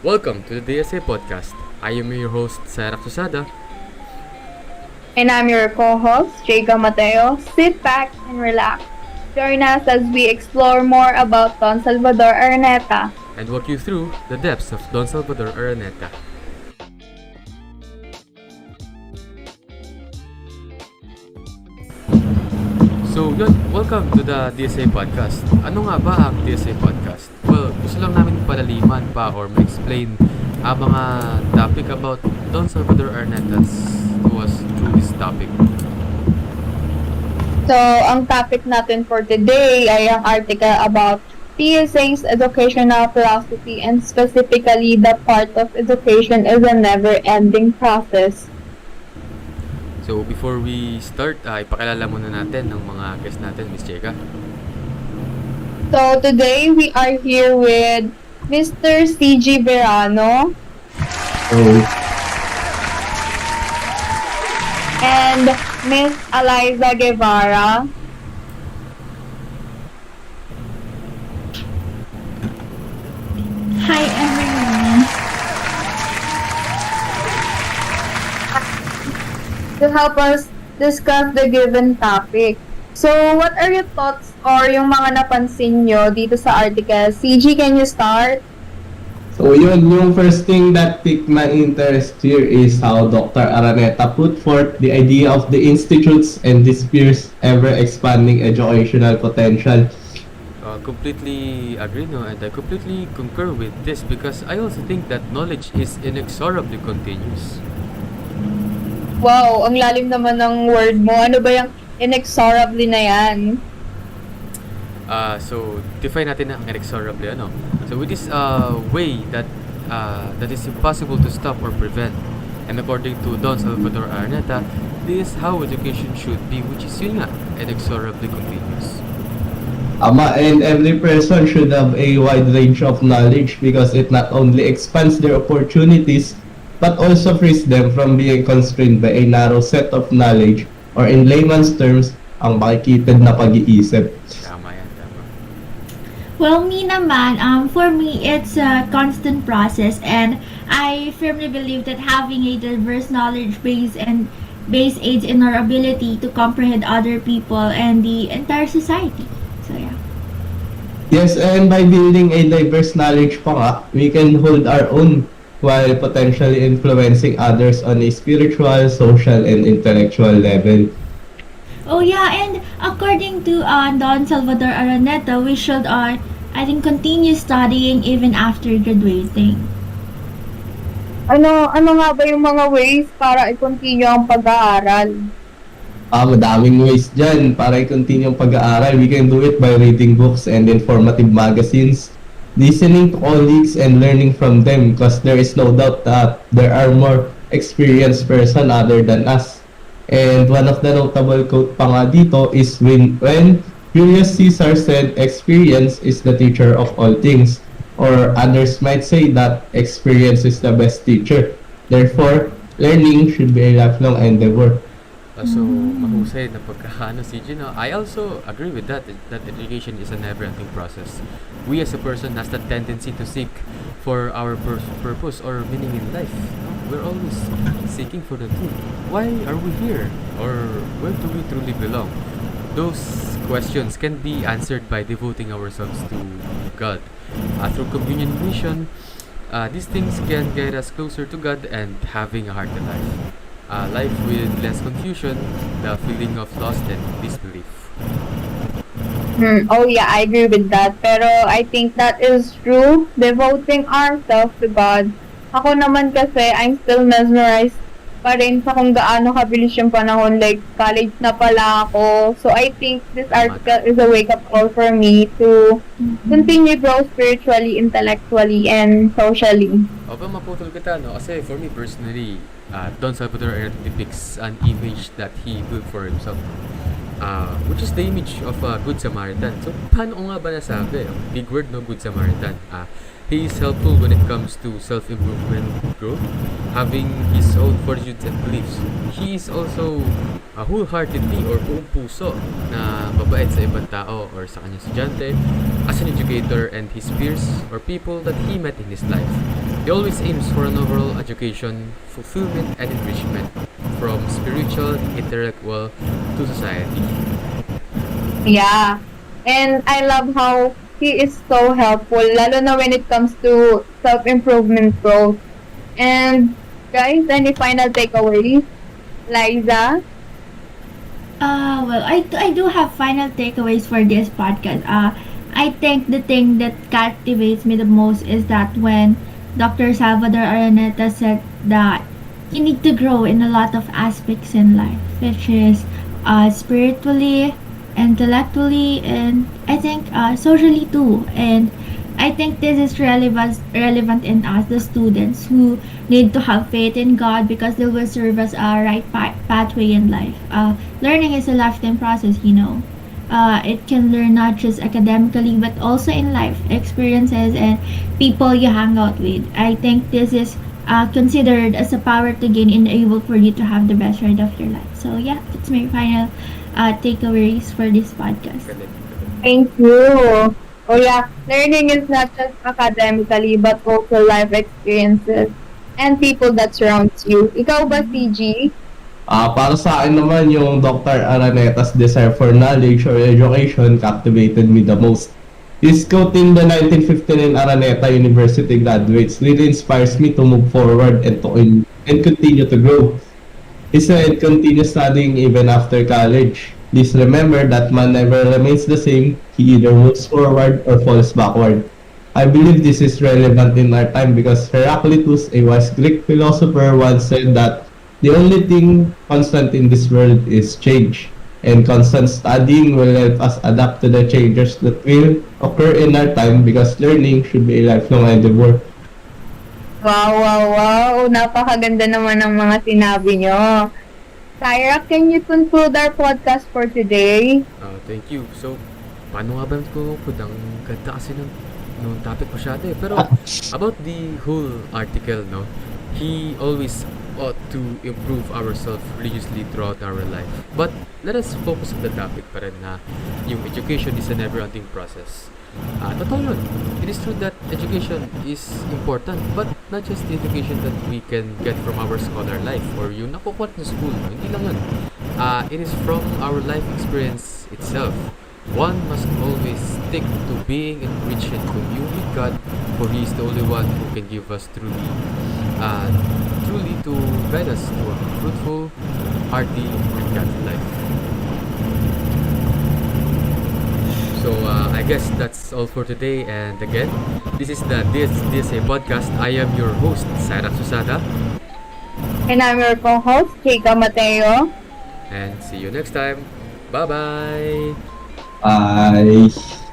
Welcome to the DSA podcast. I am your host, Sarah Susada. And I'm your co-host, Jacob Mateo. Sit back and relax. Join us as we explore more about Don Salvador Araneta. And walk you through the depths of Don Salvador Araneta. So yun, welcome to the DSA podcast. Ano nga ba ang DSA podcast? Well, gusto lang namin palaliman pa or ma-explain ang mga topic about Don Salvador Araneta to us through this topic. So, ang topic natin for today ay ang article about DSA's educational philosophy and specifically the part of education is a never-ending process. So before we start, ipakilala muna natin ng mga guests natin, Miss Cheka. So, today we are here with Mr. CG Verano. And Miss Eliza Guevara. Hi everyone. To help us discuss the given topic. So, what are your thoughts or yung mga napansin nyo dito sa article? CG, can you start? So yun, yung first thing that piqued my interest here is how Dr. Araneta put forth the idea of the institutes and this fierce ever-expanding educational potential. Completely agree, no? And I completely concur with this because I also think that knowledge is inexorably continuous. Wow, ang lalim naman ng word mo. Ano ba yung inexorably na yan? So define natin ang inexorably, ano? So with this way that is impossible to stop or prevent. And according to Don Salvador Araneta, this is how education should be, which is yun nga, inexorably continuous. And every person should have a wide range of knowledge because it not only expands their opportunities but also frees them from being constrained by a narrow set of knowledge or in layman's terms, ang makikitid na pag-iisip. Tama yan, tama. Well, me naman, for me, it's a constant process and I firmly believe that having a diverse knowledge base aids in our ability to comprehend other people and the entire society. So, yeah. Yes, and by building a diverse knowledge pa nga, we can hold our own while potentially influencing others on a spiritual, social, and intellectual level. Oh, yeah, and according to Don Salvador Araneta, we should, I think, continue studying even after graduating. Ano nga ba yung mga ways para i-continue ang pag-aaral? Madaming ways dyan para i-continue ang pag-aaral. We can do it by reading books and informative magazines, listening to colleagues and learning from them because there is no doubt that there are more experienced person other than us. And one of the notable quote pa nga dito is when Julius Caesar said, "Experience is the teacher of all things." Or others might say that experience is the best teacher. Therefore, learning should be a lifelong endeavor. So, mahusay na pagkakaano si Gino. I also agree with that education is a never-ending process. We as a person has the tendency to seek for our purpose or meaning in life. We're always seeking for the truth. Why are we here? Or where do we truly belong? Those questions can be answered by devoting ourselves to God. Through communion mission, these things can get us closer to God and having a hearty life. Life with less confusion, the feeling of lost and disbelief. Oh yeah, I agree with that. Pero I think that is true. Devoting ourselves to God. Ako naman kasi, I'm still mesmerized pa rin sa kung gaano kabilis yung panahon. Like, college na pala ako. So I think this article is a wake-up call for me to continue grow spiritually, intellectually, and socially. Opo, maputol kita, no? Kasi for me personally, Don Salvador Araneta depicts an image that he built for himself, which is the image of a good Samaritan. So, paano nga ba nasabi? Big word, no? Good Samaritan. He is helpful when it comes to self-improvement growth, having his own fortitudes and beliefs. He is also wholeheartedly or buong puso na mabait sa ibang tao or sa kanyang estudyante, as an educator and his peers or people that he met in his life. He always aims for an overall education, fulfillment, and enrichment from spiritual, intellectual to society. Yeah. And I love how he is so helpful, lalo na when it comes to self-improvement growth. And guys, any final takeaways? Liza? Well, I do have final takeaways for this podcast. I think the thing that captivates me the most is that when Dr. Salvador Araneta said that you need to grow in a lot of aspects in life, which is spiritually, intellectually, and I think socially too. And I think this is relevant in us, the students who need to have faith in God because they will serve as a right pathway in life. Learning is a lifetime process, you know. It can learn not just academically but also in life experiences and people you hang out with. I think this is considered as a power to gain and able for you to have the best ride of your life. So yeah, that's my final takeaways for this podcast. Thank you. Oh yeah, learning is not just academically but also life experiences and people that surrounds you. Ikaw ba, CG? Para sa akin naman, yung Dr. Araneta's desire for knowledge or education captivated me the most. His quoting the 1959 Araneta University graduates really inspires me to move forward and continue to grow. He said, continue studying even after college. Please remember that man never remains the same. He either moves forward or falls backward. I believe this is relevant in our time because Heraclitus, a wise Greek philosopher, once said that the only thing constant in this world is change, and constant studying will help us adapt to the changes that will occur in our time because learning should be a lifelong endeavor. Wow, wow, wow. Napakaganda naman ng mga sinabi nyo. Tyra, can you conclude our podcast for today? Thank you. So, paano nga ba conclude? Ang ganda kasi nung topic masyado eh. Pero, about the whole article, no? He always ought to improve ourselves religiously throughout our life. But, let us focus on the topic pa rin na yung education is a never-ending process. Totoo yun. It is true that education is important, but not just the education that we can get from our scholar life or yung nakukuha sa school. Hindi lang yun. It is from our life experience itself. One must always stick to being enriched and commune with God, for He is the only one who can give us truly to guide us to a fruitful, hearty, and godly life. So I guess that's all for today, and again, this is the DSA podcast. I am your host, Sarah Susada, And I'm your co-host, Keika Mateo. and see you next time. Bye-bye! Bye!